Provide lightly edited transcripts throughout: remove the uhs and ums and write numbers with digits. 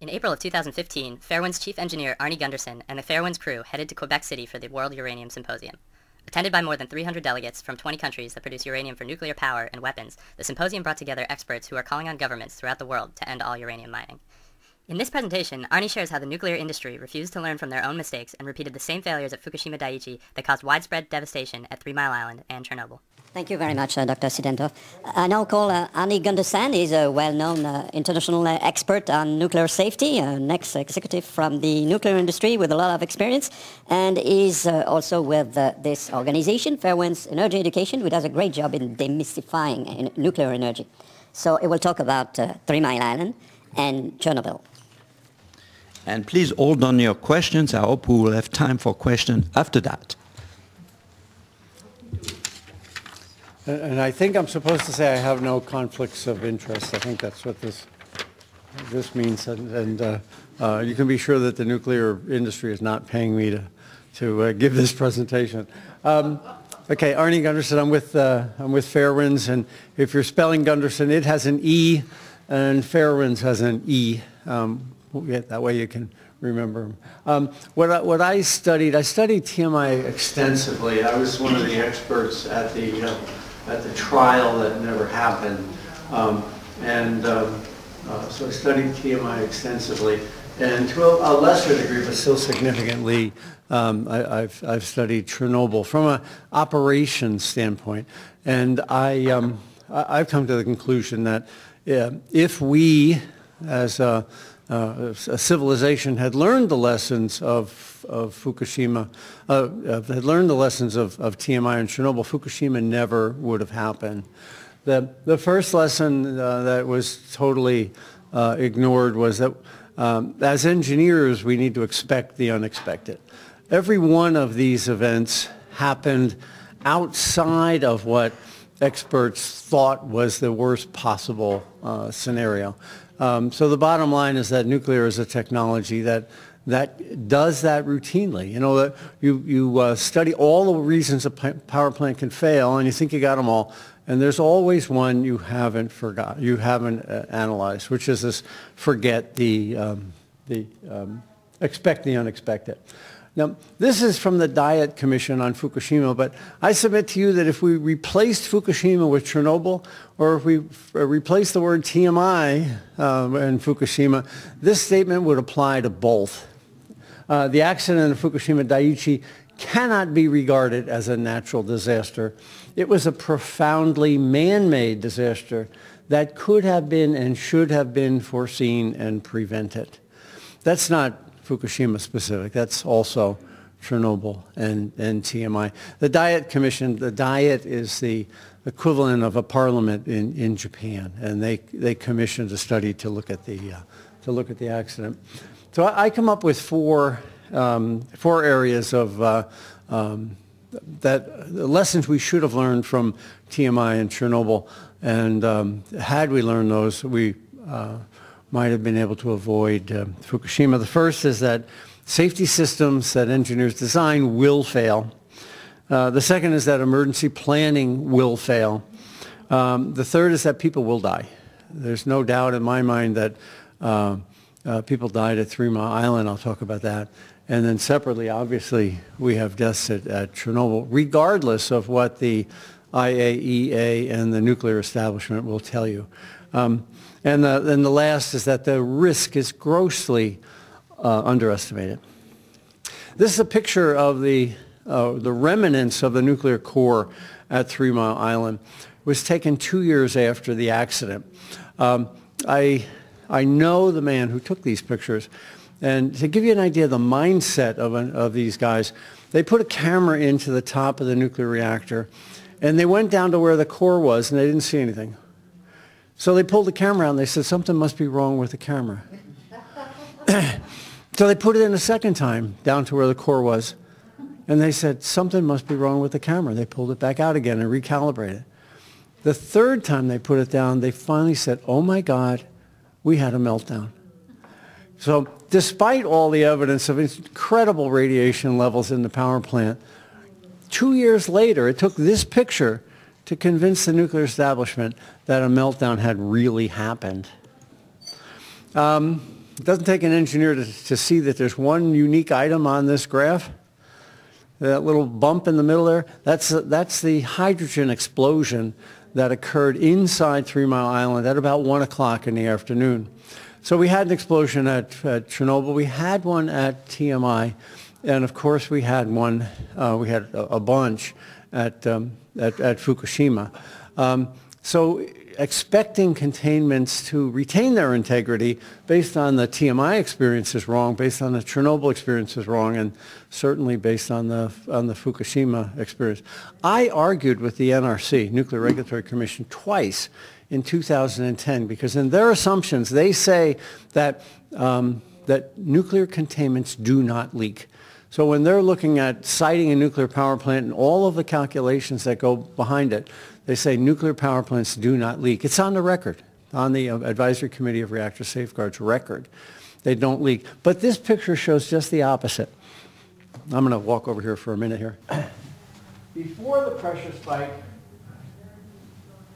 In April of 2015, Fairwind's chief engineer Arnie Gunderson and the Fairwind's crew headed to Quebec City for the World Uranium Symposium. Attended by more than 300 delegates from 20 countries that produce uranium for nuclear power and weapons, the symposium brought together experts who are calling on governments throughout the world to end all uranium mining. In this presentation, Arnie shares how the nuclear industry refused to learn from their own mistakes and repeated the same failures at Fukushima Daiichi that caused widespread devastation at 3 Mile Island and Chernobyl. Thank you very much, Dr. Sidentov. I now call Arnie Gunderson. He's a well-known international expert on nuclear safety, an ex-executive from the nuclear industry with a lot of experience, and is also with this organization, Fairwind's Energy Education, who does a great job in demystifying nuclear energy. So he will talk about 3 Mile Island and Chernobyl. And please hold on your questions. I hope we will have time for questions after that. And I think I'm supposed to say I have no conflicts of interest. I think that's what this means. And you can be sure that the nuclear industry is not paying me to give this presentation. Okay, Arnie Gunderson. I'm with Fairwinds, and if you're spelling Gunderson, it has an E, and Fairwinds has an E. That way you can remember them. What I studied TMI extensively. I was one of the experts at the trial that never happened, so I studied TMI extensively, and to a lesser degree, but still significantly, I've studied Chernobyl from an operations standpoint, and I've come to the conclusion that if we, as a civilization, had learned the lessons of Fukushima, had learned the lessons of TMI and Chernobyl, Fukushima never would have happened. The first lesson that was totally ignored was that as engineers, we need to expect the unexpected. Every one of these events happened outside of what experts thought was the worst possible scenario. So the bottom line is that nuclear is a technology that does that routinely. You know, that you study all the reasons a power plant can fail, and you think you got them all, and there's always one you haven't analyzed, which is this: expect the unexpected. Now, this is from the Diet Commission on Fukushima, but I submit to you that if we replaced Fukushima with Chernobyl, or if we replaced the word TMI in Fukushima, this statement would apply to both. The accident of Fukushima Daiichi cannot be regarded as a natural disaster. It was a profoundly man-made disaster that could have been and should have been foreseen and prevented. That's not Fukushima specific. That's also Chernobyl and TMI. The Diet Commission, the Diet is the equivalent of a parliament in Japan, and they commissioned a study to look at the accident. So I come up with four areas of the lessons we should have learned from TMI and Chernobyl, and had we learned those, we might have been able to avoid Fukushima. The first is that safety systems that engineers design will fail. The second is that emergency planning will fail. The third is that people will die. There's no doubt in my mind that people died at 3 Mile Island. I'll talk about that. And then separately, obviously, we have deaths at Chernobyl, regardless of what the IAEA and the nuclear establishment will tell you. And the last is that the risk is grossly underestimated. This is a picture of the remnants of the nuclear core at 3 Mile Island. It was taken 2 years after the accident. I know the man who took these pictures. And to give you an idea of the mindset of these guys, they put a camera into the top of the nuclear reactor, and they went down to where the core was, and they didn't see anything. So they pulled the camera out, and they said, something must be wrong with the camera. So they put it in a second time down to where the core was, and they said, something must be wrong with the camera. They pulled it back out again and recalibrated. The third time they put it down, they finally said, oh my God, we had a meltdown. So despite all the evidence of incredible radiation levels in the power plant, 2 years later, it took this picture to convince the nuclear establishment that a meltdown had really happened. It doesn't take an engineer to see that there's one unique item on this graph. That little bump in the middle there, that's the hydrogen explosion that occurred inside 3 Mile Island at about 1 o'clock in the afternoon. So we had an explosion at Chernobyl, we had one at TMI, and of course we had one, we had a bunch at Fukushima. So expecting containments to retain their integrity based on the TMI experience is wrong, based on the Chernobyl experience is wrong, and certainly based on the Fukushima experience. I argued with the NRC, Nuclear Regulatory Commission, twice in 2010 because in their assumptions they say that, that nuclear containments do not leak. So when they're looking at siting a nuclear power plant and all of the calculations that go behind it, they say nuclear power plants do not leak. It's on the record, on the Advisory Committee of Reactor Safeguards record. They don't leak. But this picture shows just the opposite. I'm going to walk over here for a minute here. Before the pressure spike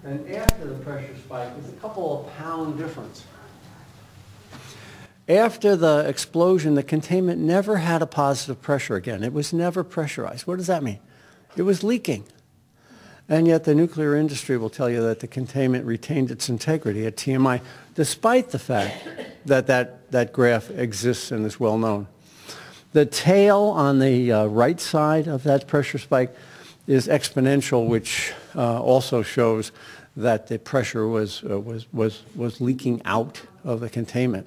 and after the pressure spike, there's a couple of pound difference. After the explosion, the containment never had a positive pressure again. It was never pressurized. What does that mean? It was leaking. And yet the nuclear industry will tell you that the containment retained its integrity at TMI, despite the fact that that graph exists and is well known. The tail on the right side of that pressure spike is exponential, which also shows that the pressure was leaking out of the containment.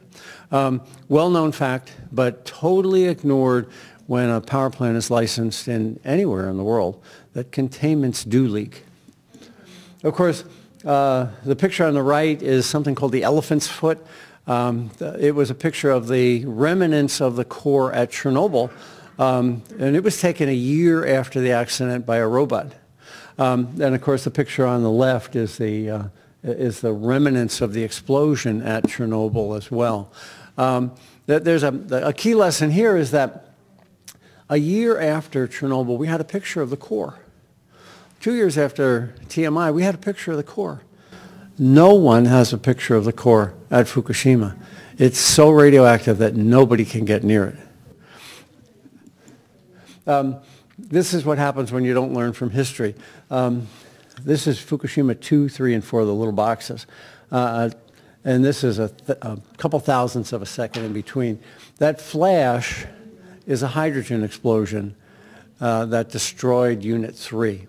Well-known fact, but totally ignored when a power plant is licensed in anywhere in the world, that containments do leak. Of course, the picture on the right is something called the elephant's foot. It was a picture of the remnants of the core at Chernobyl, and it was taken a year after the accident by a robot. And of course, the picture on the left is the remnants of the explosion at Chernobyl as well. There's a key lesson here is that a year after Chernobyl, we had a picture of the core. 2 years after TMI, we had a picture of the core. No one has a picture of the core at Fukushima. It's so radioactive that nobody can get near it. This is what happens when you don't learn from history. This is Fukushima 2, 3, and 4, the little boxes. And this is a couple thousandths of a second in between. That flash is a hydrogen explosion that destroyed Unit 3.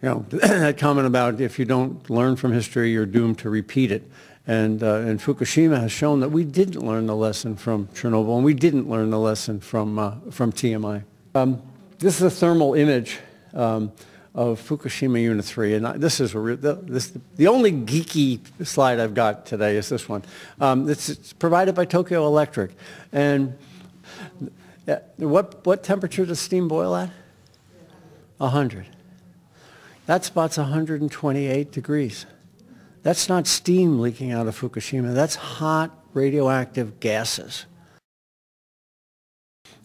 You know, that comment about if you don't learn from history, you're doomed to repeat it. And Fukushima has shown that we didn't learn the lesson from Chernobyl, and we didn't learn the lesson from TMI. This is a thermal image of Fukushima Unit 3, and this is the only geeky slide I've got today is this one. It's provided by Tokyo Electric, and what temperature does steam boil at? 100. That spot's 128 degrees. That's not steam leaking out of Fukushima. That's hot radioactive gases.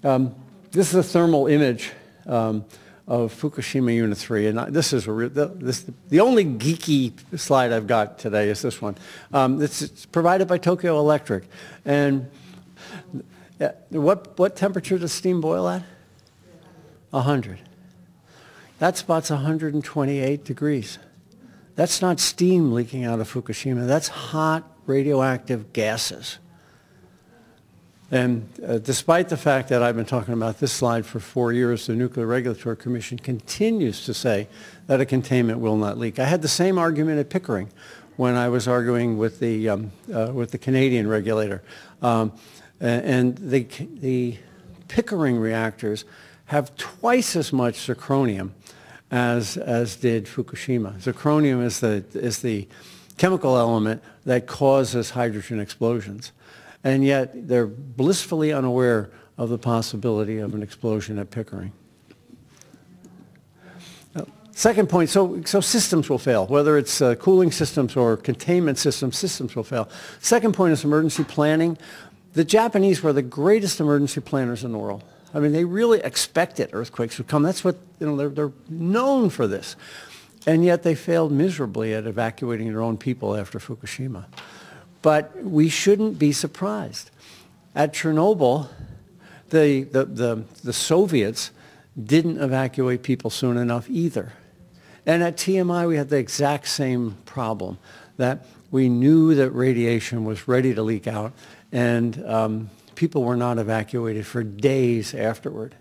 This is a thermal image of Fukushima Unit 3, and this is the only geeky slide I've got today is this one. It's provided by Tokyo Electric, and what temperature does steam boil at? 100. That spot's 128 degrees. That's not steam leaking out of Fukushima. That's hot radioactive gases. And despite the fact that I've been talking about this slide for 4 years, the Nuclear Regulatory Commission continues to say that a containment will not leak. I had the same argument at Pickering when I was arguing with the Canadian regulator. And the Pickering reactors have twice as much zirconium as did Fukushima. Zirconium is the chemical element that causes hydrogen explosions. And yet they're blissfully unaware of the possibility of an explosion at Pickering. Second point, so systems will fail, whether it's cooling systems or containment systems, systems will fail. Second point is emergency planning. The Japanese were the greatest emergency planners in the world. I mean, they really expected earthquakes would come. That's what, they're known for this. And yet they failed miserably at evacuating their own people after Fukushima. But we shouldn't be surprised. At Chernobyl, the Soviets didn't evacuate people soon enough either. And at TMI, we had the exact same problem, that we knew that radiation was ready to leak out, and people were not evacuated for days afterward.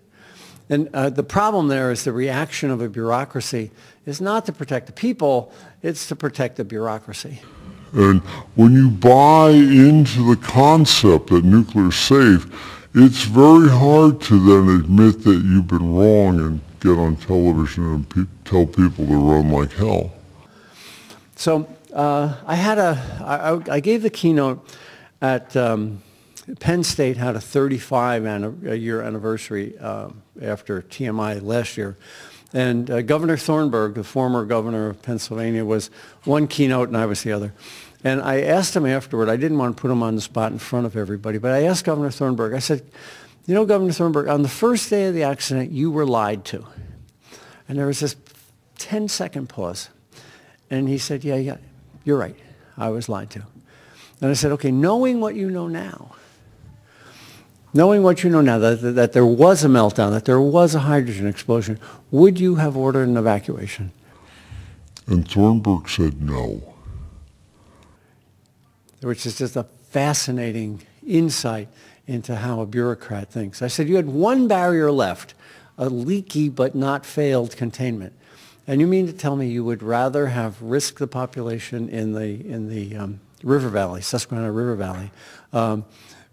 And the problem there is the reaction of a bureaucracy is not to protect the people, it's to protect the bureaucracy. And when you buy into the concept that nuclear is safe, it's very hard to then admit that you've been wrong and get on television and tell people to run like hell. So I gave the keynote at Penn State had a 35-year anniversary after TMI last year. And Governor Thornburgh, the former governor of Pennsylvania, was one keynote and I was the other. And I asked him afterward, I didn't want to put him on the spot in front of everybody, but I asked Governor Thornburgh, I said, you know, Governor Thornburgh, on the first day of the accident, you were lied to. And there was this 10-second pause. And he said, yeah, you're right. I was lied to. And I said, okay, knowing what you know now, that there was a meltdown, that there was a hydrogen explosion, would you have ordered an evacuation? And Thornburgh said no. Which is just a fascinating insight into how a bureaucrat thinks. I said, you had one barrier left, a leaky but not failed containment. And you mean to tell me you would rather have risked the population in the river valley, Susquehanna River Valley,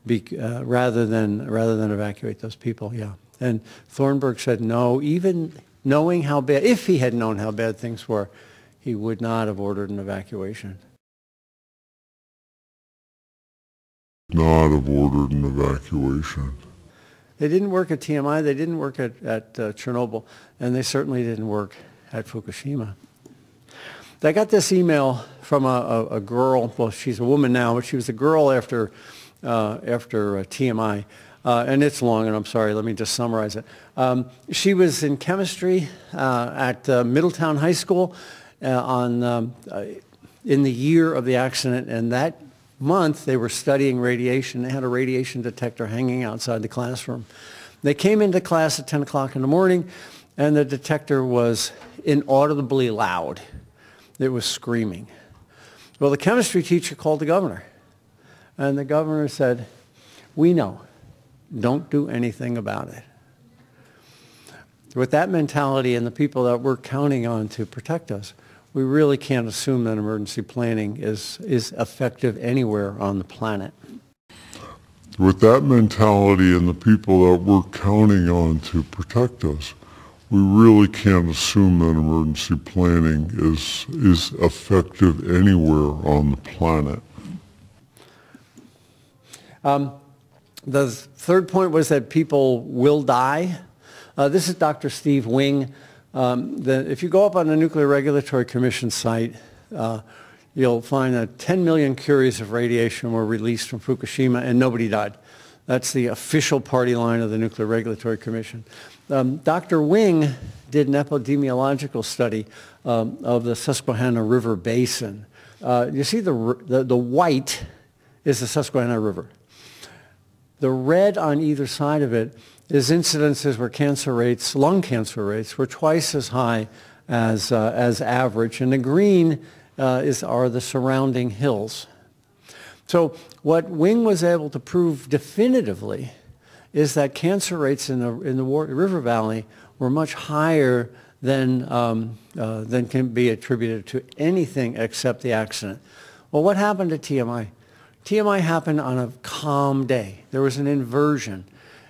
rather than evacuate those people? Yeah. And Thornburgh said no, even knowing how bad, if he had known how bad things were, he would not have ordered an evacuation. Not have ordered an evacuation. They didn't work at TMI, they didn't work at Chernobyl, and they certainly didn't work at Fukushima. I got this email from a girl, well, she's a woman now, but she was a girl after TMI, and it's long, and I'm sorry, let me just summarize it. She was in chemistry at Middletown High School in the year of the accident, and that month they were studying radiation. They had a radiation detector hanging outside the classroom. They came into class at 10 o'clock in the morning, and the detector was inaudibly loud. It was screaming. Well, the chemistry teacher called the governor, and the governor said, we know, don't do anything about it. With that mentality and the people that we're counting on to protect us, we really can't assume that emergency planning is effective anywhere on the planet. With that mentality and the people that we're counting on to protect us, we really can't assume that emergency planning is effective anywhere on the planet. The third point was that people will die. This is Dr. Steve Wing. If you go up on the Nuclear Regulatory Commission site, you'll find that 10 million curies of radiation were released from Fukushima and nobody died. That's the official party line of the Nuclear Regulatory Commission. Dr. Wing did an epidemiological study of the Susquehanna River Basin. You see the white is the Susquehanna River. The red on either side of it is incidences where cancer rates, lung cancer rates, were twice as high as average, and the green are the surrounding hills. So what Wing was able to prove definitively is that cancer rates in the river valley were much higher than can be attributed to anything except the accident. Well, what happened to TMI? TMI happened on a calm day. There was an inversion,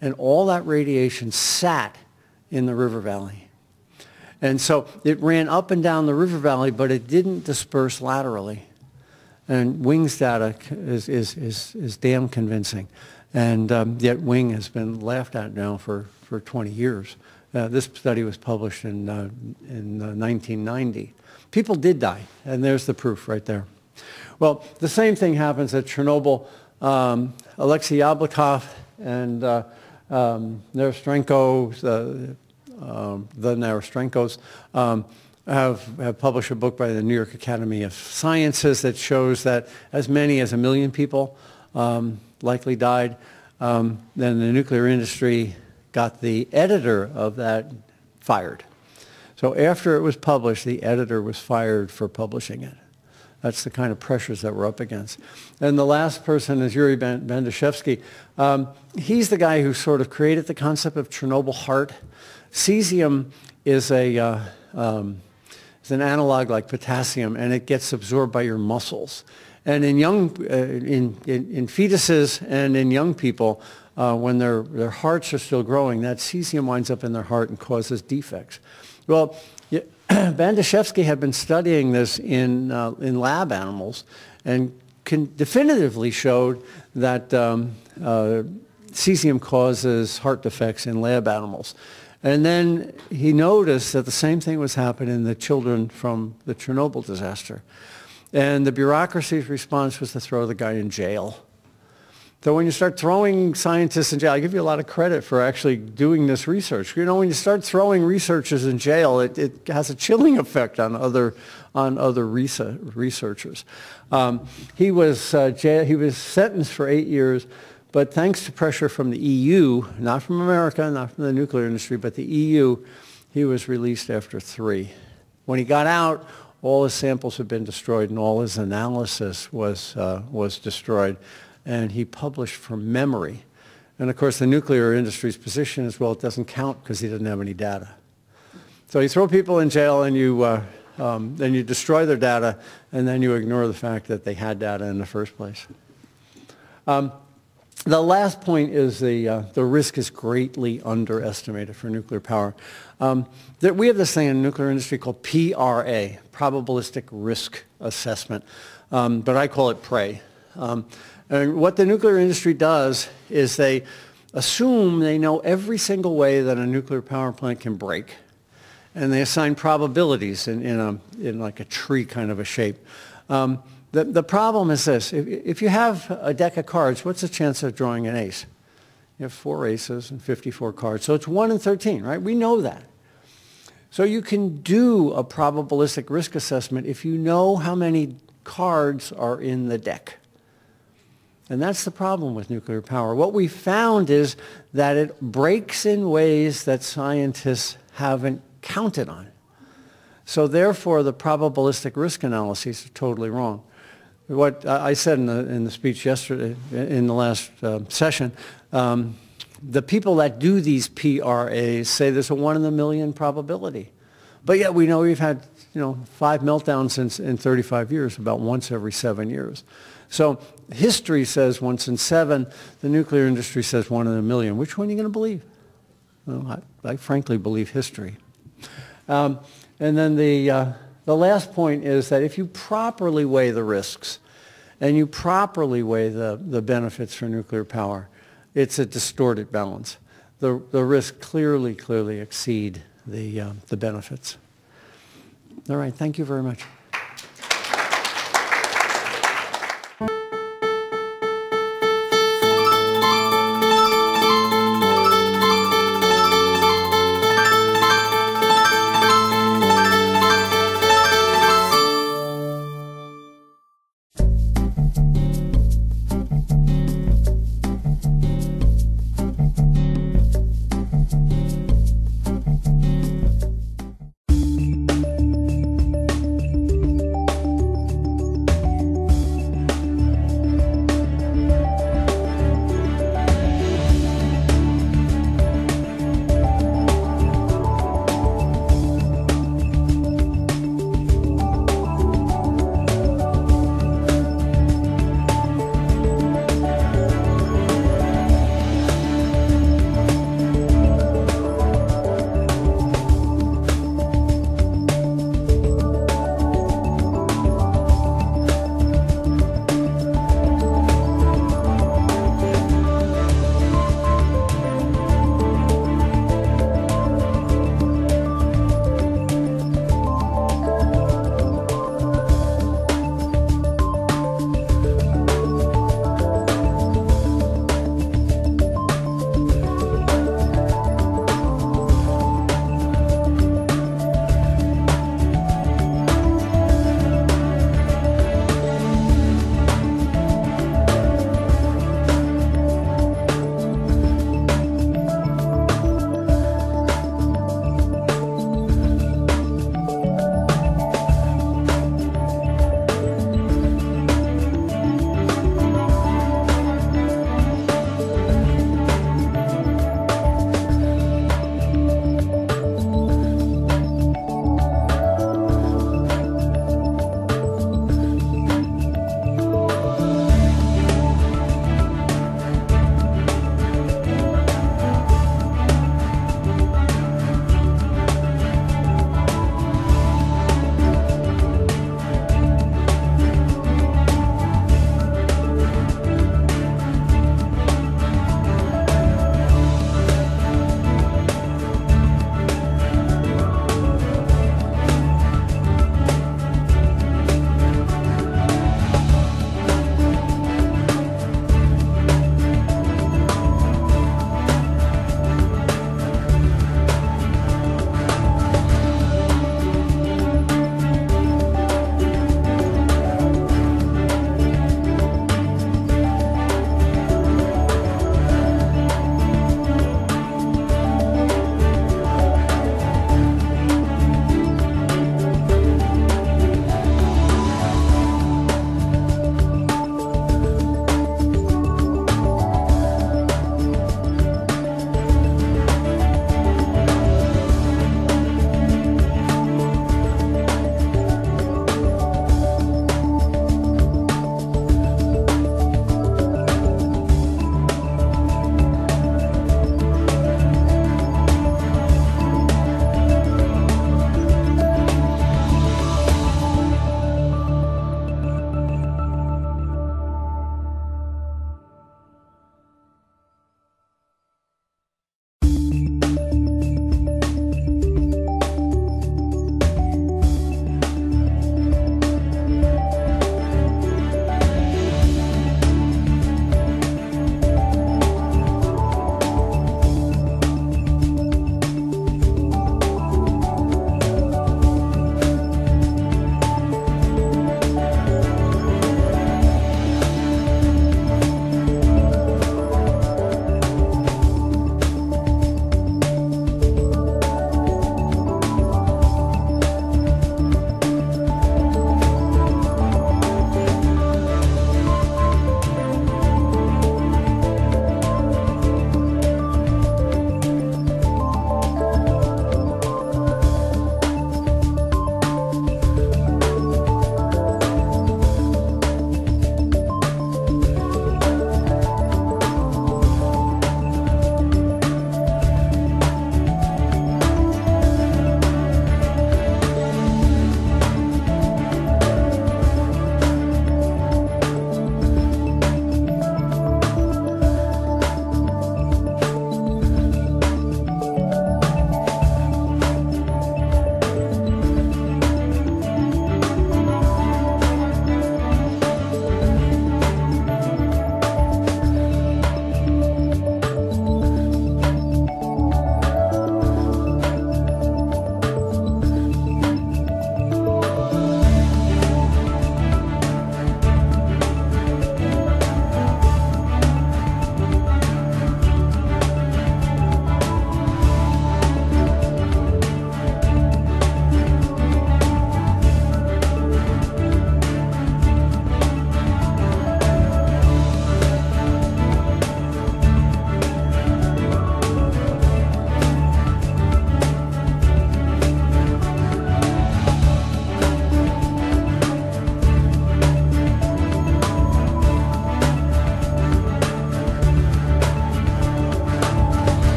and all that radiation sat in the river valley. And so it ran up and down the river valley, but it didn't disperse laterally. And Wing's data is damn convincing. And yet Wing has been laughed at now for 20 years. This study was published in 1990. People did die, and there's the proof right there. Well, the same thing happens at Chernobyl. Alexei Yablokov and Nerestrenko, the Nerestrenkos, have published a book by the New York Academy of Sciences that shows that as many as 1 million people likely died. Then the nuclear industry got the editor of that fired. So after it was published, the editor was fired for publishing it. That's the kind of pressures that we're up against. And the last person is Yuri Bandashevsky. He's the guy who sort of created the concept of Chernobyl heart. Cesium is an analog like potassium, and it gets absorbed by your muscles. And in in fetuses and in young people, when their hearts are still growing, that cesium winds up in their heart and causes defects. Well, Bandashevsky had been studying this in lab animals and definitively showed that cesium causes heart defects in lab animals. And then he noticed that the same thing was happening in the children from the Chernobyl disaster. And the bureaucracy's response was to throw the guy in jail. So when you start throwing scientists in jail, I give you a lot of credit for actually doing this research. You know, when you start throwing researchers in jail, it has a chilling effect on other researchers. He was sentenced for 8 years, but thanks to pressure from the EU, not from America, not from the nuclear industry, but the EU, he was released after 3. When he got out, all his samples had been destroyed and all his analysis was destroyed. And he published from memory. And of course, the nuclear industry's position is, well, it doesn't count because he didn't have any data. So you throw people in jail and then you destroy their data, and then you ignore the fact that they had data in the first place. The last point is the risk is greatly underestimated for nuclear power. We have this thing in the nuclear industry called PRA, probabilistic risk assessment, but I call it PRAY. And what the nuclear industry does is they assume they know every single way that a nuclear power plant can break, and they assign probabilities in like a tree kind of a shape. The problem is this: if you have a deck of cards, what's the chance of drawing an ace? You have 4 aces and 54 cards, so it's 1 in 13, right? We know that. So you can do a probabilistic risk assessment if you know how many cards are in the deck. And that's the problem with nuclear power. What we found is that it breaks in ways that scientists haven't counted on. So therefore, the probabilistic risk analyses are totally wrong. What I said in the speech yesterday, in the last session, the people that do these PRAs say there's a 1 in a million probability. But yet we know we've had 5 meltdowns in 35 years, about once every 7 years. So history says once in 7. The nuclear industry says 1 in a million. Which one are you going to believe? Well, I frankly believe history. And then the last point is that if you properly weigh the risks and you properly weigh the benefits for nuclear power, it's a distorted balance. The risks clearly exceed the benefits. All right, thank you very much.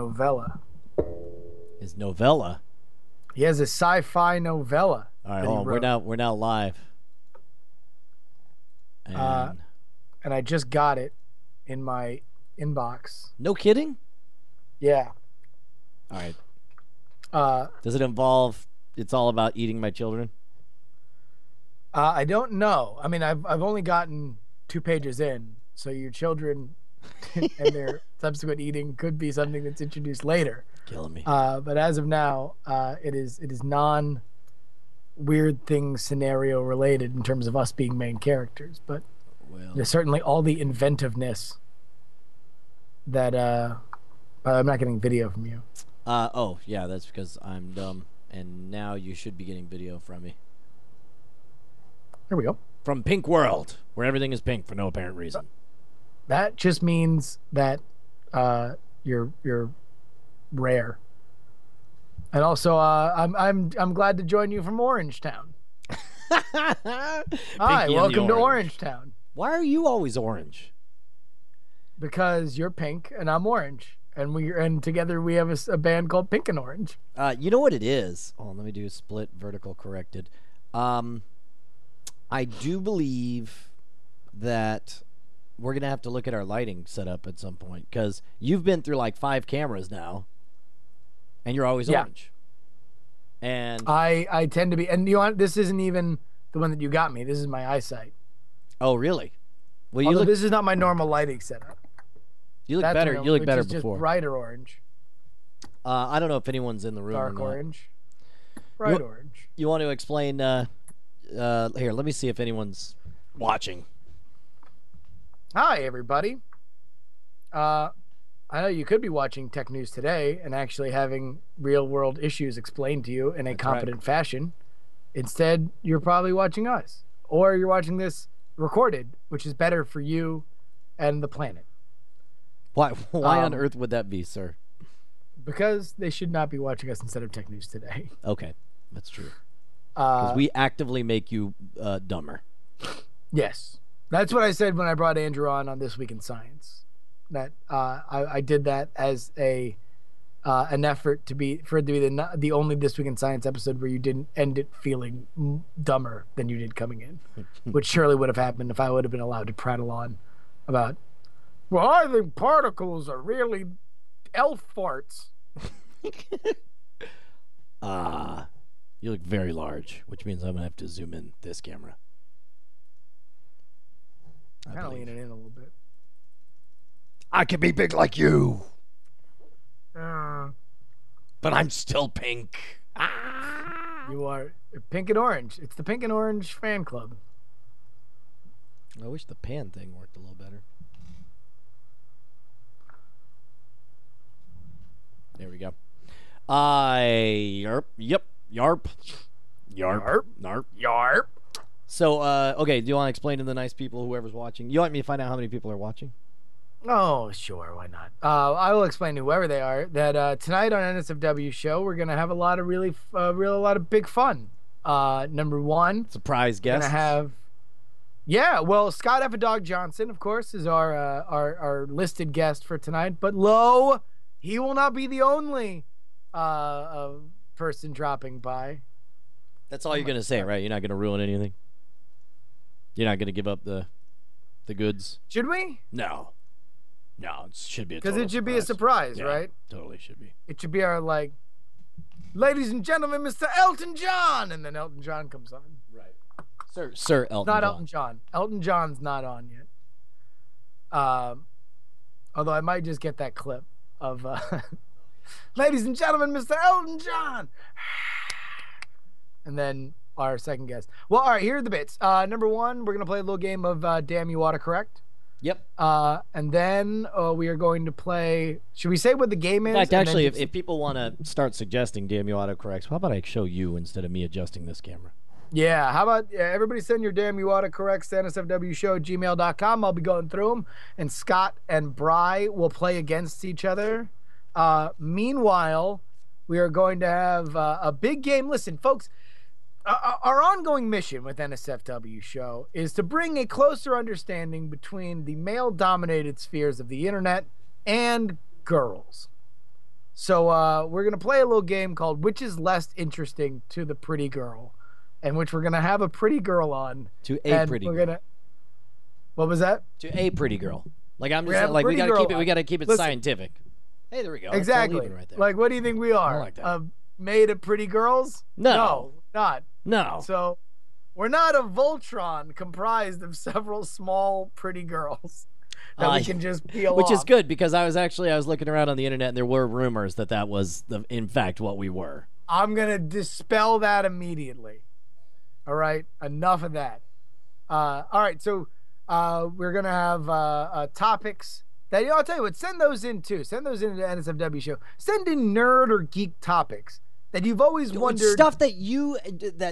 novella. His novella? He has a sci-fi novella. All right, hold on. We're now live. And I just got it in my inbox. no kidding? Yeah. All right. Does it involve? It's all about eating my children. I don't know. I mean, I've only gotten 2 pages in, so your children and their subsequent eating could be something that's introduced later. Killing me. But as of now, it is non weird thing scenario related in terms of us being main characters. But there's certainly all the inventiveness that I'm not getting video from you. Oh yeah, that's because I'm dumb, and now you should be getting video from me. Here we go. From Pink World, where everything is pink for no apparent reason. That just means that you're rare. And also, I'm glad to join you from Orangetown. Hi, welcome to Orangetown. Why are you always orange? Because you're pink and I'm orange, and together we have a band called Pink and Orange. You know what it is? Oh, let me do a split vertical corrected. I do believe that we're gonna have to look at our lighting setup at some point, because you've been through like 5 cameras now, and you're always orange. And I tend to be, and you know what? This isn't even the one that you got me. This is my eyesight. Oh, really? Well, Although this is not my normal lighting setup. You look better. You look better before. Just brighter orange. I don't know if anyone's in the room. Dark or not. orange. Bright orange. You want to explain? Here, let me see if anyone's watching. Hi, everybody. I know you could be watching Tech News Today and actually having real-world issues explained to you in a competent fashion. Instead, you're probably watching us. Or you're watching this recorded, which is better for you and the planet. Why on earth would that be, sir? Because they should not be watching us instead of Tech News Today. Okay, that's true. Because we actively make you dumber. Yes. That's what I said when I brought Andrew on This Week in Science. That I did that as an effort for it to be the only This Week in Science episode where you didn't end it feeling dumber than you did coming in, which surely would have happened if I would have been allowed to prattle on about, well, I think particles are really elf farts. You look very large, which means I'm going to have to zoom in this camera. Kind of lean it in a little bit. I can be big like you. But I'm still pink. You are pink and orange. It's the Pink and Orange fan club. I wish the pan thing worked a little better. There we go. Yarp. So, okay, do you want to explain to the nice people, whoever's watching? You want me to find out how many people are watching? Oh, sure, why not? I will explain to whoever they are that tonight on NSFW show we're gonna have a lot of lot of big fun. Number one, surprise guest. Gonna have, well, Scott F. Dog Johnson, of course, is our listed guest for tonight. But he will not be the only person dropping by. That's all you're gonna say, right? You're not gonna ruin anything. You're not gonna give up the goods. Should we? No, it should be a because it should be a surprise, right? Totally should be. It should be our ladies and gentlemen, Mr. Elton John, and then Elton John comes on. Right, Sir Elton. Not John. Elton John. Elton John's not on yet. Although I might just get that clip of, ladies and gentlemen, Mr. Elton John. And then our second guest. Well, all right, here are the bits. Number one, we're going to play a little game of Damn You Autocorrect. Yep. And then we are going to play, should we say what the game is? In fact, actually, if people want to start suggesting Damn You Autocorrects, how about I show you instead of me adjusting this camera? Yeah, how about everybody send your Damn You Autocorrects to nsfwshow@gmail.com. I'll be going through them, and Scott and Bry will play against each other. Meanwhile, we are going to have a big game. Listen, folks, our ongoing mission with NSFW Show is to bring a closer understanding between the male-dominated spheres of the internet and girls. So we're gonna play a little game called "Which is less interesting to the pretty girl," in which we're gonna have a pretty girl on. To a pretty we're girl. gonna. What was that? To a pretty girl. Like I'm We're just gonna have a like we pretty gotta keep it. girl We on. gotta keep it Listen. scientific. Hey, there we go. Exactly. That's right there. Like, what do you think we are? like that. Made of pretty girls? No. Not. No. So, we're not a Voltron comprised of several small, pretty girls that we can just peel Which off. is good because I was looking around on the internet and there were rumors that was in fact what we were. I'm gonna dispel that immediately. All right, enough of that. All right, so we're gonna have topics that I'll tell you what. Send those in too. Send those in to the NSFW show. Send in nerd or geek topics that you've always wondered. Stuff that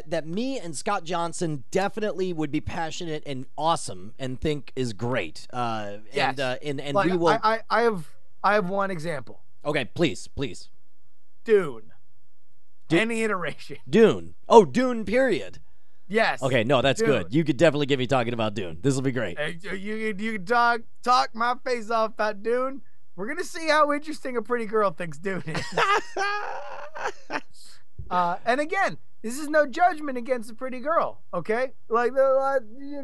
that me and Scott Johnson definitely would be passionate and awesome and think is great. Yes. And Like, we will. I have one example. Okay, please. Dune. Any iteration. Dune. Oh, Dune. Period. Yes. Okay, no, that's Dune. good. You could definitely get me talking about Dune. This will be great. Hey, you can talk my face off about Dune. We're gonna see how interesting a pretty girl thinks Dune is. And again, this is no judgment against a pretty girl. Okay, like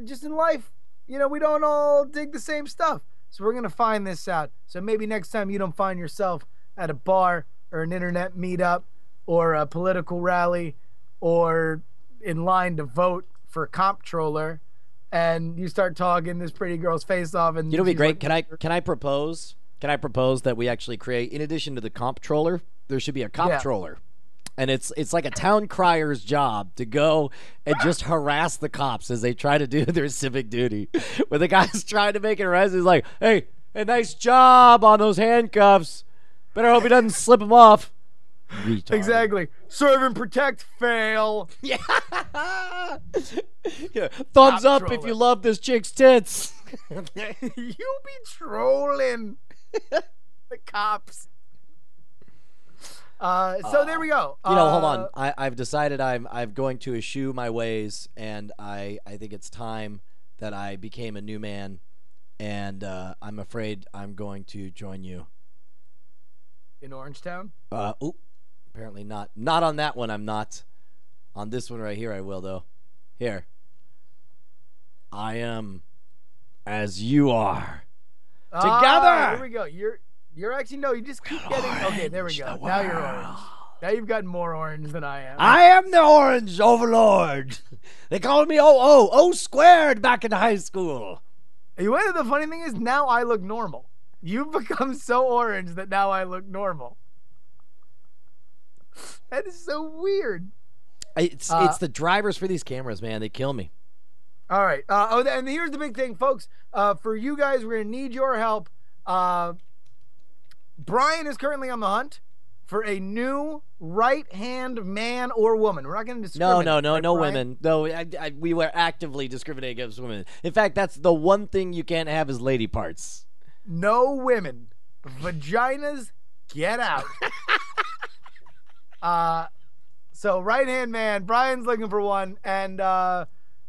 just in life, we don't all dig the same stuff. So we're gonna find this out. So maybe next time you don't find yourself at a bar or an internet meetup or a political rally or in line to vote for comptroller, and you start talking this pretty girl's face off, and It'll be she's great. like, Can I propose? Can I propose that we actually create, in addition to the comptroller, there should be a comptroller, and it's like a town crier's job to go and just harass the cops as they try to do their civic duty. When the guy's trying to make an arrest, he's like, "Hey, nice job on those handcuffs. Better hope he doesn't slip them off." Retard. Exactly. Serve and protect, fail. Yeah. Yeah. Thumbs up if Comptroller. you love this chick's tits. You be trolling the cops. So there we go. Hold on. I've decided I'm going to eschew my ways, and I think it's time that I became a new man, and I'm afraid I'm going to join you. In Orangetown? Apparently not. Not on that one, I'm not. On this one right here, I will, though. Here. I am as you are. Together! Here we go. You're actually, no, you just keep getting, okay, there we go. Now you're orange. Now you've gotten more orange than I am. I am the orange overlord. They called me O squared back in high school. You know what the funny thing is? Now I look normal. You've become so orange that now I look normal. That is so weird. It's the drivers for these cameras, man. They kill me. All right. And here's the big thing, folks. For you guys, we're going to need your help. Brian is currently on the hunt for a new right-hand man or woman. We're not going to discriminate. No, right, no Brian? women. No, we were actively discriminating against women. In fact, that's the one thing you can't have is lady parts. No women. Vaginas, get out. So right-hand man, Brian's looking for one, and I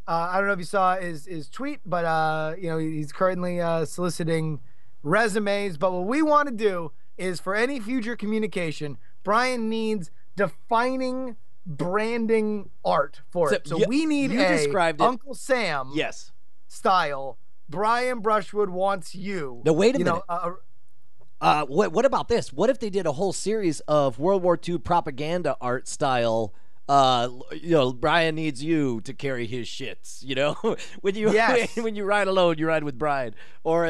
don't know if you saw his tweet, but he's currently soliciting resumes. But what we want to do is, for any future communication, Brian needs defining branding art for it. So we need you described it. Uncle Sam Yes. style. Brian Brushwood wants you. Now wait a minute. What about this? What if they did a whole series of World War II propaganda art style? Brian needs you to carry his shits. When you Yes. when you ride alone, you ride with Brian. Like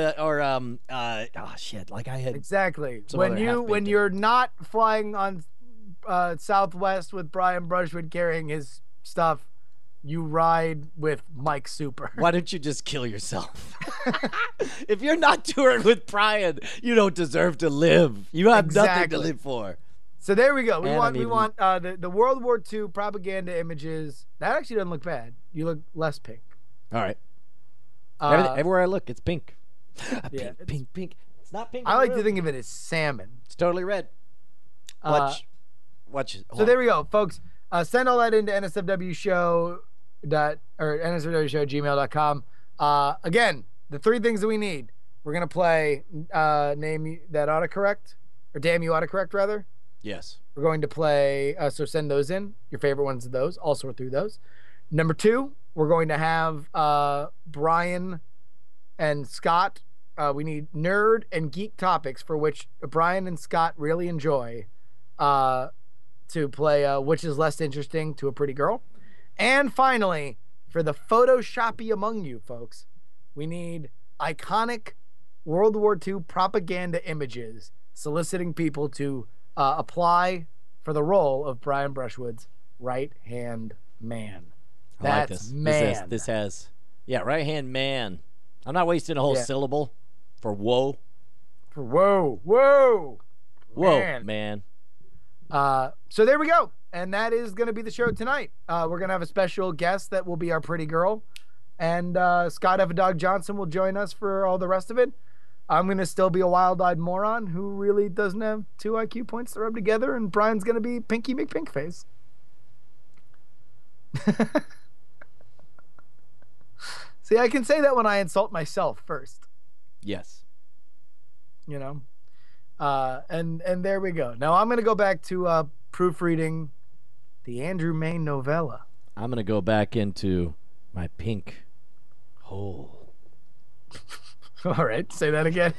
I had Exactly. some When other you're not flying on Southwest with Brian Brushwood carrying his stuff, you ride with Mike Super. Why don't you just kill yourself? If you're not touring with Brian, you don't deserve to live. You have nothing to Exactly. live for. So there we go. We And want the World War II propaganda images. That actually doesn't look bad. You look less pink. All right. Uh, Everywhere I look, it's pink. Yeah, Pink. It's not pink. I in like the to room. think of it as salmon. It's totally red. Watch. So there we go, folks. Send all that into nsfwshow.gmail.com. Again, the three things that we need. We're gonna play name that autocorrect, or damn you autocorrect rather. Yes. We're going to play, so send those in, your favorite ones of those. I'll sort through those. Number 2, we're going to have Brian and Scott. We need nerd and geek topics for which Brian and Scott really enjoy to play which is less interesting to a pretty girl. And finally, for the Photoshoppy among you folks, we need iconic World War II propaganda images soliciting people to apply for the role of Brian Brushwood's right-hand man. I like That's this. man. This has, right-hand man. I'm not wasting a whole syllable for whoa. For whoa, man. So there we go. And that is going to be the show tonight. We're going to have a special guest that will be our pretty girl. And Scott Evidog Johnson will join us for all the rest of it. I'm going to still be a wild-eyed moron who really doesn't have 2 IQ points to rub together. And Brian's going to be Pinky McPinkface. See, I can say that when I insult myself first. Yes. You know? And there we go. Now I'm going to go back to proofreading the Andrew Mayne novella. I'm going to go back into my pink hole. All right, say that again.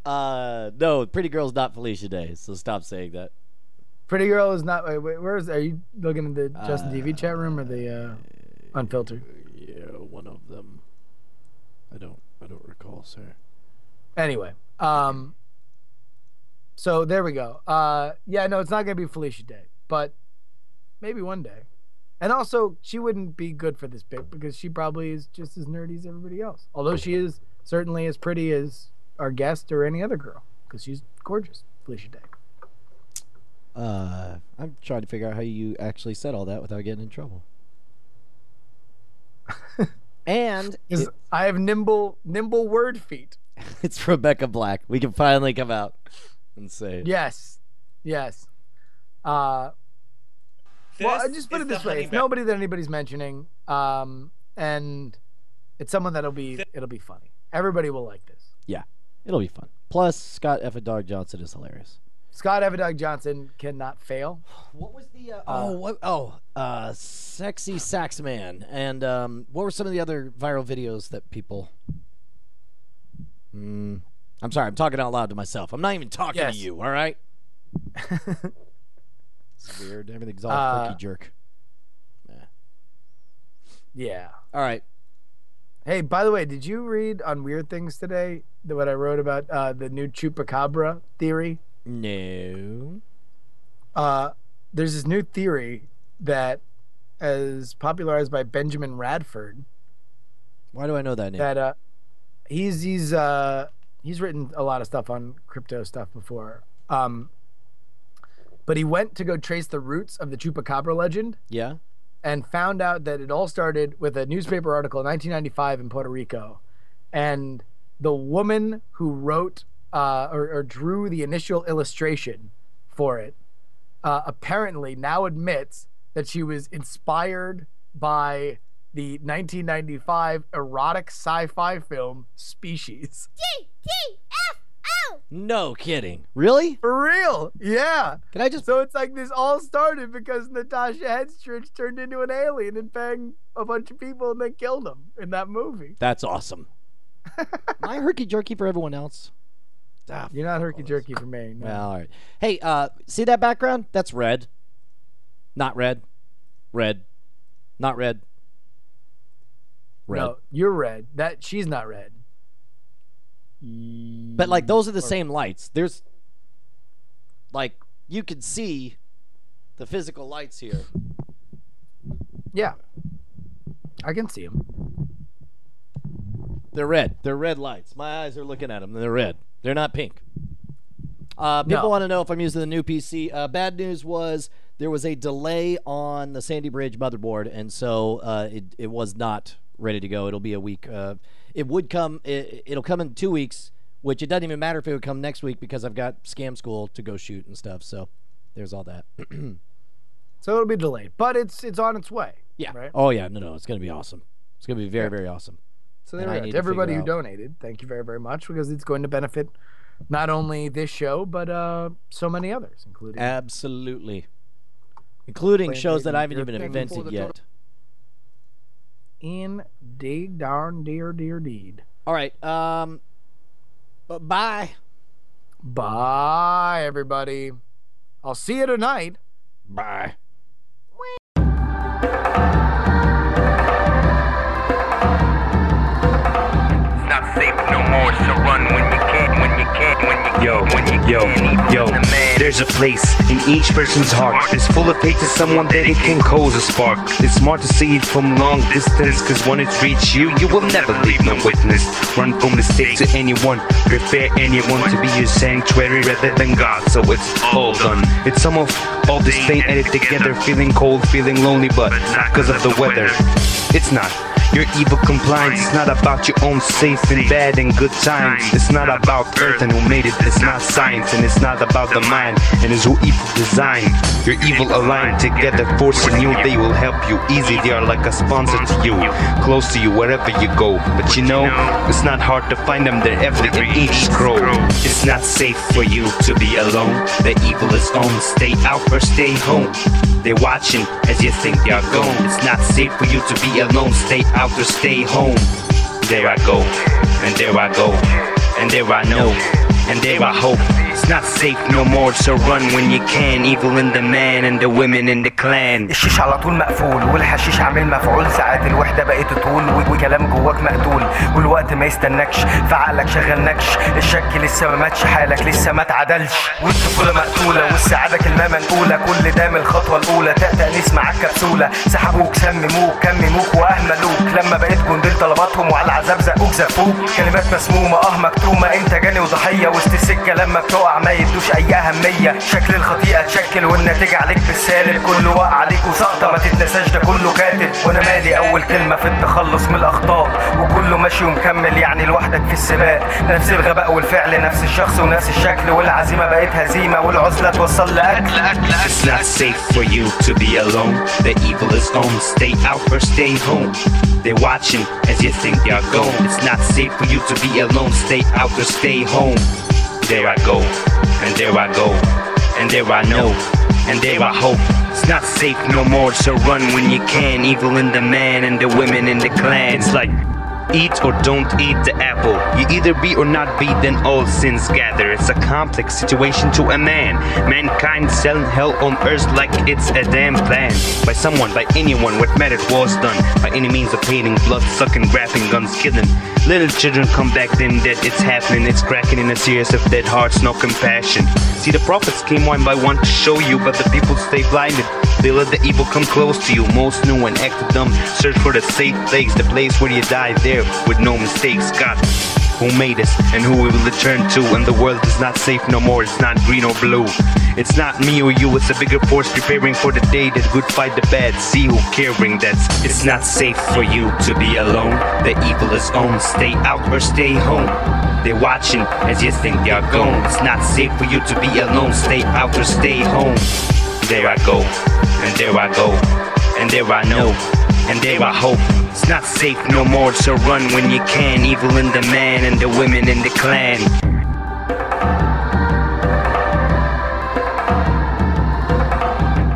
No, Pretty Girl's not Felicia Day, so stop saying that. Pretty Girl is not. Wait, are you looking in the Justin TV chat room or the Unfiltered? Yeah, one of them. I don't recall, sir. Anyway, so there we go. Yeah, no, it's not gonna be Felicia Day, but maybe one day. And also, she wouldn't be good for this bit because she probably is just as nerdy as everybody else. Although she is certainly as pretty as our guest or any other girl because she's gorgeous, Felicia Day. I'm trying to figure out how you actually said all that without getting in trouble. And I have nimble word feet. It's Rebecca Black. We can finally come out and say it. Yes. Well, I just put it this way: it's nobody that anybody's mentioning, and it's someone it'll be funny. Everybody will like this. Yeah, it'll be fun. Plus, Scott Evidog Johnson is hilarious. Scott Evidog Johnson cannot fail. What was the Sexy Sax Man, and what were some of the other viral videos that people? I'm sorry, I'm talking out loud to myself. I'm not even talking to you. All right. It's weird. Everything's all herky jerk. Yeah. All right. Hey, by the way, did you read on Weird Things today what I wrote about the new chupacabra theory? No. There's this new theory that is popularized by Benjamin Radford. Why do I know that name? That he's written a lot of stuff on crypto stuff before. But he went to go trace the roots of the chupacabra legend. Yeah. And found out that it all started with a newspaper article in 1995 in Puerto Rico. And the woman who wrote or drew the initial illustration for it apparently now admits that she was inspired by the 1995 erotic sci-fi film Species. GTFO! No kidding. Really? For real? Yeah. Can I just... So it's like this all started because Natasha Henstridge turned into an alien and banged a bunch of people and then killed them in that movie. That's awesome. Am I herky-jerky for everyone else? You're not herky-jerky for me. No. Well, all right. Hey, see that background? That's red. Not red. Red. Not red. Red. No, you're red. She's not red. But, like, those are the same lights. There's, like, you can see the physical lights here. Yeah. I can see them. They're red. They're red lights. My eyes are looking at them. They're red. They're not pink. People want to know if I'm using the new PC. Bad news was there was a delay on the Sandy Bridge motherboard, and so it was not ready to go. It'll be a week. It would come. It'll come in 2 weeks, which it doesn't even matter if it would come next week because I've got Scam School to go shoot and stuff. So there's all that. So it'll be delayed, but it's on its way. Yeah. Right? Oh yeah. No. It's gonna be awesome. It's gonna be very very awesome. So there we go. To everybody who donated, thank you very very much because it's going to benefit not only this show, but so many others, including Absolutely. Including shows that I haven't even invented yet. Indeed, darn, dear deed. All right. Bye. Bye, everybody. I'll see you tonight. Bye. Not safe no more, so run when you can, when you can, when you can. Yo, there's a place in each person's heart that's full of hate to someone that it can cause a spark. It's smart to see it from long distance, cause when it's reached you, you will never leave no witness. Run from mistake to anyone, prepare anyone to be your sanctuary rather than God, so it's all done. It's some of all this pain added together, feeling cold, feeling lonely, but not cause of the weather. It's not your evil compliance, it's not about your own safe and bad and good times. It's not about earth and who made it, it's not science. And it's not about the mind and it's who evil designed. Your evil aligned together, forcing you, they will help you easy. They are like a sponsor to you, close to you wherever you go. But you know, it's not hard to find them, they're every in each scroll. It's not safe for you to be alone. The evil is on, stay out or stay home. They're watching as you think they are gone. It's not safe for you to be alone, stay out or stay home. There I go, and there I go, and there I know, and there I hope. It's not safe no more, so run when you can. Evil in the man and the women in the clan. الشيش على طول مقفول والحشيش عامل مفعول. ساعات الوحدة بقيت طول وكلام جواك مقتول والوقت ما يستنكش فعقلك شغال نكش. الشك لسه ما ماتش حالك لسه ما اتعدلش والطفولة مقتولة والسعادة كلمة منقولة. كل ده من الخطوة الأولى تأتأ نسمعك كبسولة. سحبوك سمموك كمموك وأهملوك لما بقيت جنديل طلباتهم وعلى العذاب زقوك زقوك. كلمات مسمومة مكتومة انت جاني وضحية وسط السكة لما بتقع ما يدوش اي اهميه. شكل الخطيئه تشكل والنتيجه عليك بالسالب. كله وقع عليك وسقطه ما تتنساش ده كله كاتب. وانا مالي اول كلمه في التخلص من الاخطاء وكله ماشي ومكمل يعني لوحدك في السباق. نفس الغباء والفعل نفس الشخص ونفس الشكل والعزيمه بقت هزيمه والعزله توصل لاكل. It's not safe for you to be alone. The evil is on, stay out or stay home. They're watching as you think they are gone. It's not safe for you to be alone, stay out or stay home. There I go, and there I go, and there I know, and there I hope. It's not safe no more, so run when you can. Evil in the man and the women in the clan. It's like eat or don't eat the apple. You either be or not be, then all sins gather. It's a complex situation to a man. Mankind selling hell on earth like it's a damn plan. By someone, by anyone, what mattered was done. By any means of hating, blood sucking, grabbing guns, killing. Little children come back then dead, it's happening. It's cracking in a series of dead hearts, no compassion. See, the prophets came one by one to show you, but the people stay blinded. They let the evil come close to you. Most knew and acted dumb. Search for the safe place, the place where you die there with no mistakes. God, who made us and who we will return to. And the world is not safe no more, it's not green or blue. It's not me or you, it's a bigger force preparing for the day that good fight the bad. See who caring that's. It's not safe for you to be alone. The evil is on, stay out or stay home. They're watching as you think they are gone. It's not safe for you to be alone, stay out or stay home. There I go, and there I go, and there I know, and there I hope. It's not safe no more, so run when you can. Evil in the man and the women in the clan.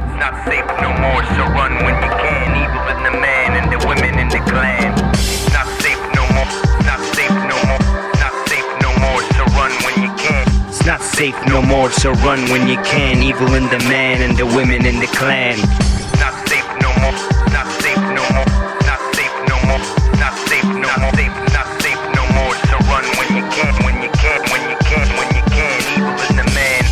It's not safe no more, so run when you can. Evil in the man and the women in the clan. It's not safe no more, not safe no more, not safe no more, so run when you can. It's not safe no more, so run when you can. Evil in the man and the women in the clan. Not safe no more, not safe no more, not safe no more, not safe no more, not safe no more, so run when you can, when you can, when you can, when you can. Evil in the man.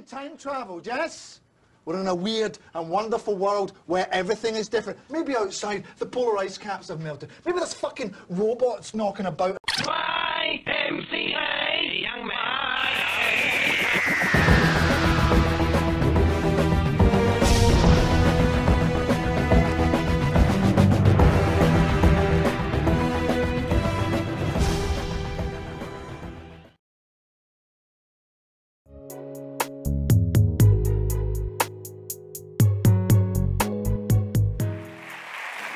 Time travel, Jess? We're in a weird and wonderful world where everything is different. Maybe outside the polar ice caps have melted. Maybe there's fucking robots knocking about. YMCA, young man.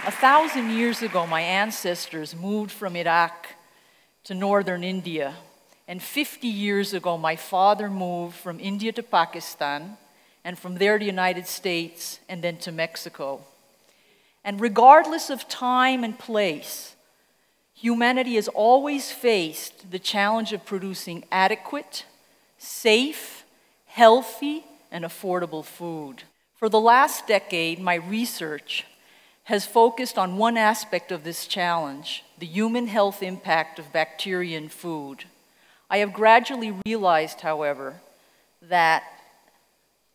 A 1,000 years ago, my ancestors moved from Iraq to northern India. And 50 years ago, my father moved from India to Pakistan, and from there to the United States, and then to Mexico. And regardless of time and place, humanity has always faced the challenge of producing adequate, safe, healthy, and affordable food. For the last decade, my research has focused on one aspect of this challenge, the human health impact of bacteria in food. I have gradually realized, however, that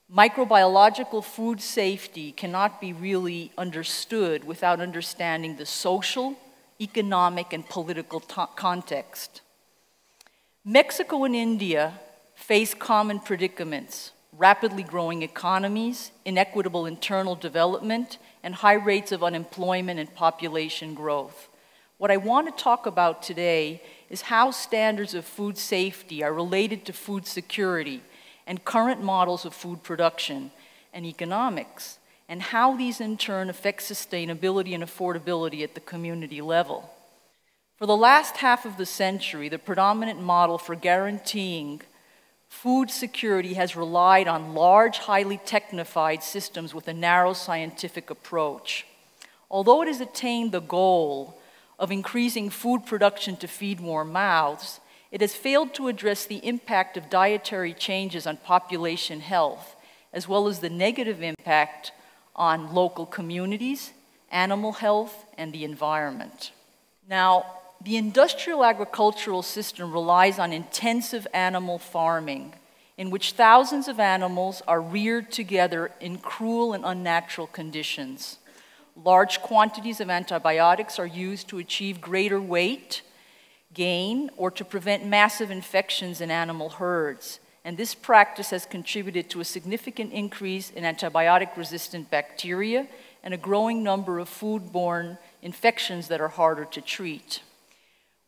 microbiological food safety cannot be really understood without understanding the social, economic, and political context. Mexico and India face common predicaments: rapidly growing economies, inequitable internal development, and high rates of unemployment and population growth. What I want to talk about today is how standards of food safety are related to food security and current models of food production and economics, and how these in turn affect sustainability and affordability at the community level. For the last half of the century, the predominant model for guaranteeing food security has relied on large, highly technified systems with a narrow scientific approach. Although it has attained the goal of increasing food production to feed more mouths, it has failed to address the impact of dietary changes on population health, as well as the negative impact on local communities, animal health, and the environment. Now, the industrial agricultural system relies on intensive animal farming, in which thousands of animals are reared together in cruel and unnatural conditions. Large quantities of antibiotics are used to achieve greater weight gain or to prevent massive infections in animal herds. And this practice has contributed to a significant increase in antibiotic-resistant bacteria and a growing number of foodborne infections that are harder to treat.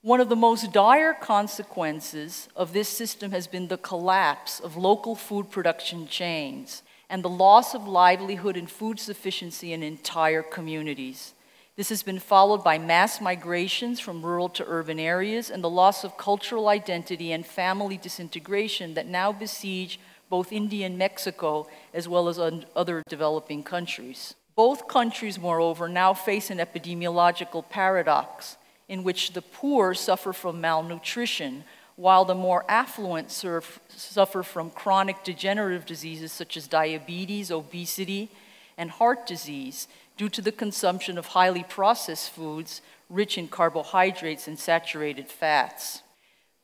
One of the most dire consequences of this system has been the collapse of local food production chains and the loss of livelihood and food sufficiency in entire communities. This has been followed by mass migrations from rural to urban areas and the loss of cultural identity and family disintegration that now besiege both India and Mexico, as well as other developing countries. Both countries, moreover, now face an epidemiological paradox in which the poor suffer from malnutrition, while the more affluent suffer from chronic degenerative diseases such as diabetes, obesity, and heart disease due to the consumption of highly processed foods rich in carbohydrates and saturated fats.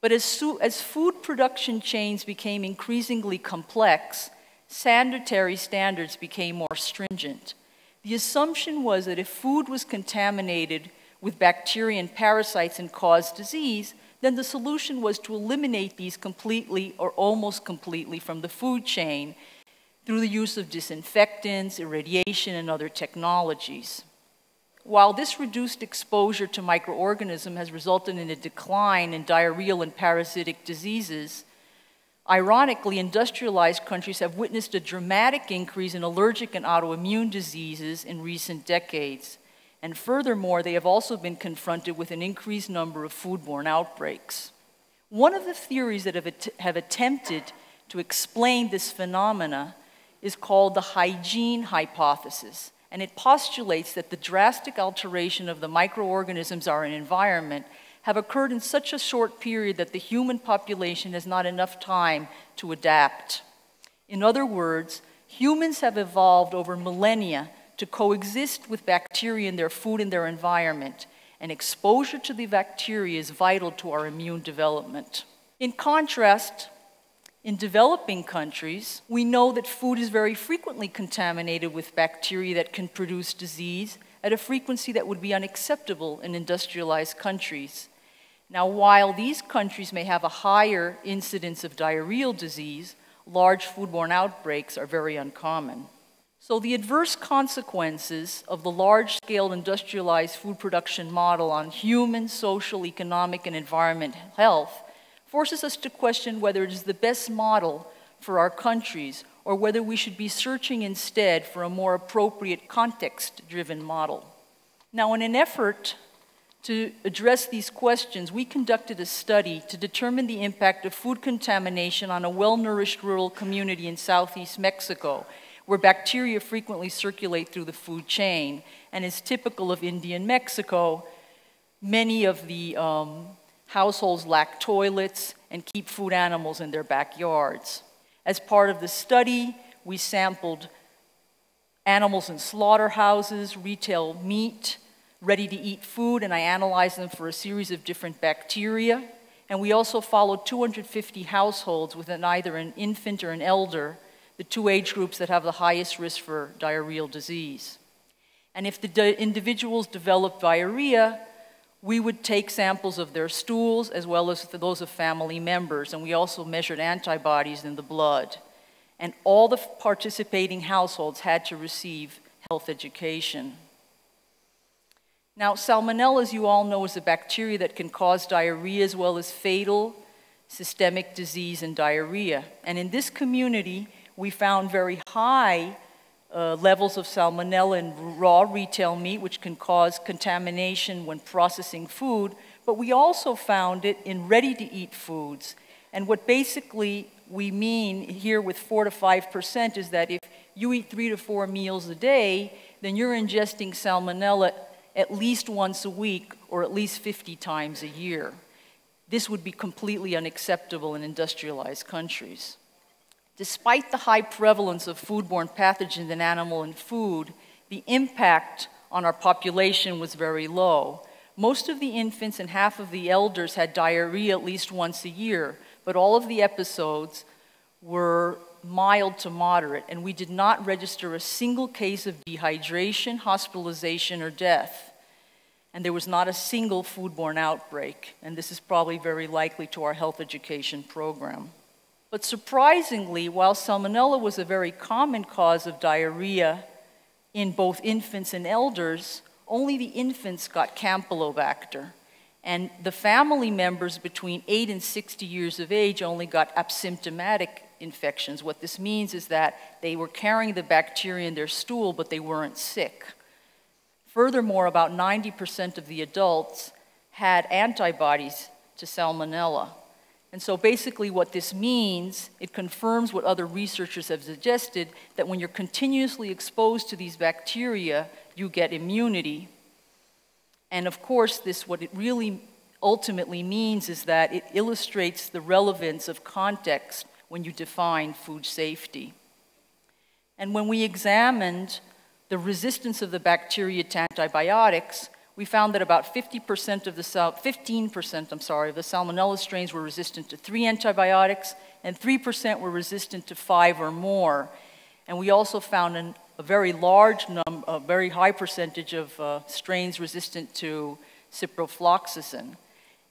But as food production chains became increasingly complex, sanitary standards became more stringent. The assumption was that if food was contaminated with bacteria and parasites and caused disease, then the solution was to eliminate these completely or almost completely from the food chain through the use of disinfectants, irradiation, and other technologies. While this reduced exposure to microorganisms has resulted in a decline in diarrheal and parasitic diseases, ironically, industrialized countries have witnessed a dramatic increase in allergic and autoimmune diseases in recent decades. And furthermore, they have also been confronted with an increased number of foodborne outbreaks. One of the theories that have attempted to explain this phenomena is called the hygiene hypothesis, and it postulates that the drastic alteration of the microorganisms in our environment have occurred in such a short period that the human population has not enough time to adapt. In other words, humans have evolved over millennia to coexist with bacteria in their food and their environment, and exposure to the bacteria is vital to our immune development. In contrast, In developing countries, we know that food is very frequently contaminated with bacteria that can produce disease at a frequency that would be unacceptable in industrialized countries. Now, while these countries may have a higher incidence of diarrheal disease, large foodborne outbreaks are very uncommon. So the adverse consequences of the large-scale industrialized food production model on human, social, economic, and environmental health forces us to question whether it is the best model for our countries or whether we should be searching instead for a more appropriate context-driven model. Now, in an effort to address these questions, we conducted a study to determine the impact of food contamination on a well-nourished rural community in southeast Mexico, where bacteria frequently circulate through the food chain. And is typical of Indian Mexico, many of the households lack toilets and keep food animals in their backyards. As part of the study, we sampled animals in slaughterhouses, retail meat, ready-to-eat food, and I analyzed them for a series of different bacteria. And we also followed 250 households with either an infant or an elder, the two age groups that have the highest risk for diarrheal disease. And if the individuals developed diarrhea, we would take samples of their stools as well as those of family members, and we also measured antibodies in the blood. And all the participating households had to receive health education. Now, Salmonella, as you all know, is a bacteria that can cause diarrhea as well as fatal systemic disease and diarrhea. And in this community, we found very high levels of Salmonella in raw retail meat, which can cause contamination when processing food, but we also found it in ready-to-eat foods. And what basically we mean here with 4 to 5% is that if you eat 3 to 4 meals a day, then you're ingesting Salmonella at least once a week or at least 50 times a year. This would be completely unacceptable in industrialized countries. Despite the high prevalence of foodborne pathogens in animal and food, the impact on our population was very low. Most of the infants and half of the elders had diarrhea at least once a year, but all of the episodes were mild to moderate, and we did not register a single case of dehydration, hospitalization, or death. And there was not a single foodborne outbreak, and this is probably very likely to our health education program. But surprisingly, while Salmonella was a very common cause of diarrhea in both infants and elders, only the infants got Campylobacter. And the family members between 8 and 60 years of age only got asymptomatic infections. What this means is that they were carrying the bacteria in their stool, but they weren't sick. Furthermore, about 90% of the adults had antibodies to Salmonella. And so basically what this means, it confirms what other researchers have suggested, that when you're continuously exposed to these bacteria, you get immunity. And of course, what it really ultimately means is that it illustrates the relevance of context when you define food safety. And when we examined the resistance of the bacteria to antibiotics, we found that about 15% of the Salmonella strains were resistant to 3 antibiotics, and 3% were resistant to 5 or more. And we also found a very large number, a very high percentage of strains resistant to ciprofloxacin.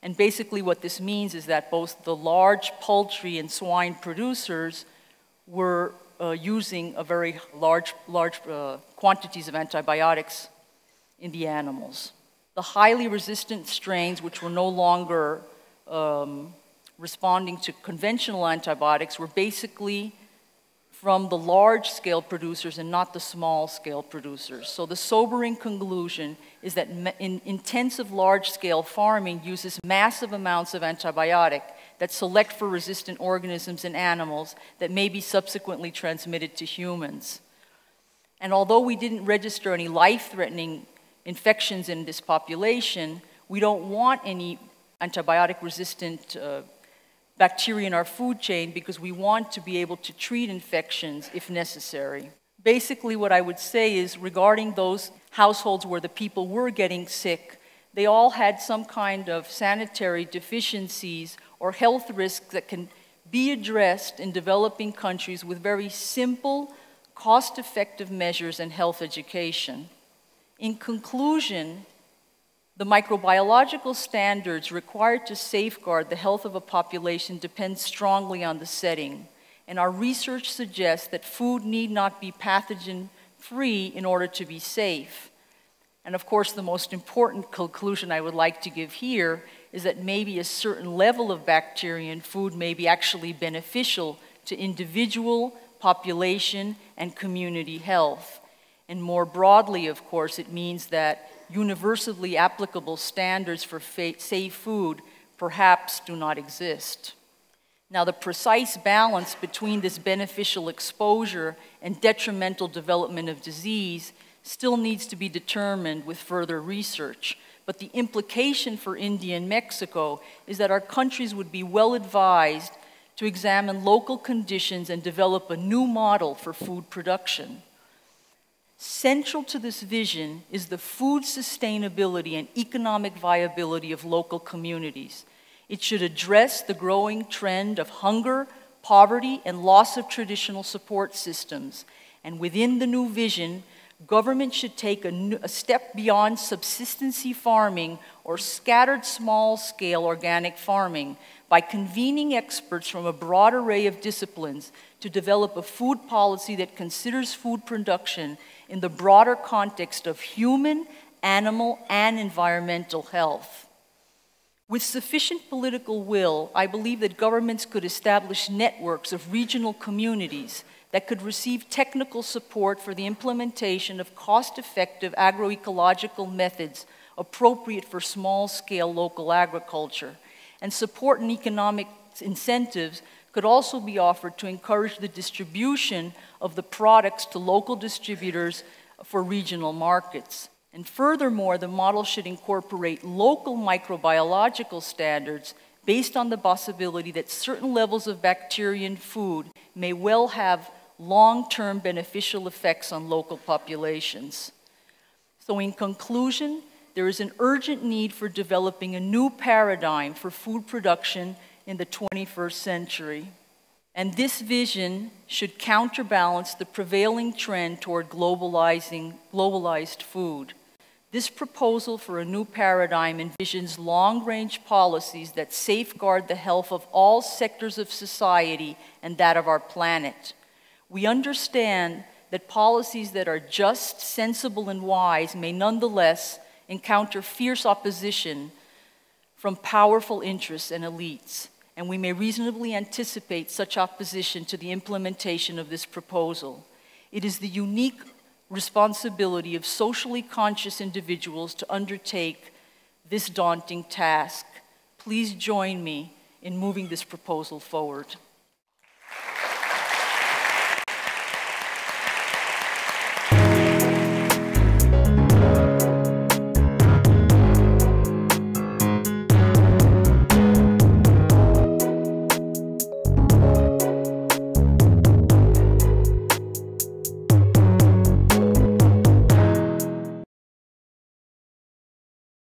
And basically what this means is that both the large poultry and swine producers were using a very large quantities of antibiotics in the animals. The highly resistant strains, which were no longer responding to conventional antibiotics, were basically from the large-scale producers and not the small-scale producers. So the sobering conclusion is that intensive large-scale farming uses massive amounts of antibiotic that select for resistant organisms in animals that may be subsequently transmitted to humans. And although we didn't register any life-threatening infections in this population, we don't want any antibiotic-resistant bacteria in our food chain because we want to be able to treat infections if necessary. Basically, what I would say is regarding those households where the people were getting sick, they all had some kind of sanitary deficiencies or health risks that can be addressed in developing countries with very simple, cost-effective measures and health education. In conclusion, the microbiological standards required to safeguard the health of a population depend strongly on the setting, and our research suggests that food need not be pathogen-free in order to be safe. And of course, the most important conclusion I would like to give here is that maybe a certain level of bacteria in food may be actually beneficial to individual, population, and community health. And more broadly, of course, it means that universally applicable standards for safe food perhaps do not exist. Now, the precise balance between this beneficial exposure and detrimental development of disease still needs to be determined with further research. But the implication for India and Mexico is that our countries would be well advised to examine local conditions and develop a new model for food production. Central to this vision is the food sustainability and economic viability of local communities. It should address the growing trend of hunger, poverty, and loss of traditional support systems. And within the new vision, government should take a step beyond subsistency farming or scattered small-scale organic farming by convening experts from a broad array of disciplines to develop a food policy that considers food production in the broader context of human, animal, and environmental health. With sufficient political will, I believe that governments could establish networks of regional communities that could receive technical support for the implementation of cost-effective agroecological methods appropriate for small-scale local agriculture. And support and economic incentives could also be offered to encourage the distribution of the products to local distributors for regional markets. And furthermore, the model should incorporate local microbiological standards based on the possibility that certain levels of bacteria in food may well have long-term beneficial effects on local populations. So in conclusion, there is an urgent need for developing a new paradigm for food production in the 21st century. And this vision should counterbalance the prevailing trend toward globalized food. This proposal for a new paradigm envisions long-range policies that safeguard the health of all sectors of society and that of our planet. We understand that policies that are just, sensible, and wise may nonetheless encounter fierce opposition from powerful interests and elites, and we may reasonably anticipate such opposition to the implementation of this proposal. It is the unique responsibility of socially conscious individuals to undertake this daunting task. Please join me in moving this proposal forward.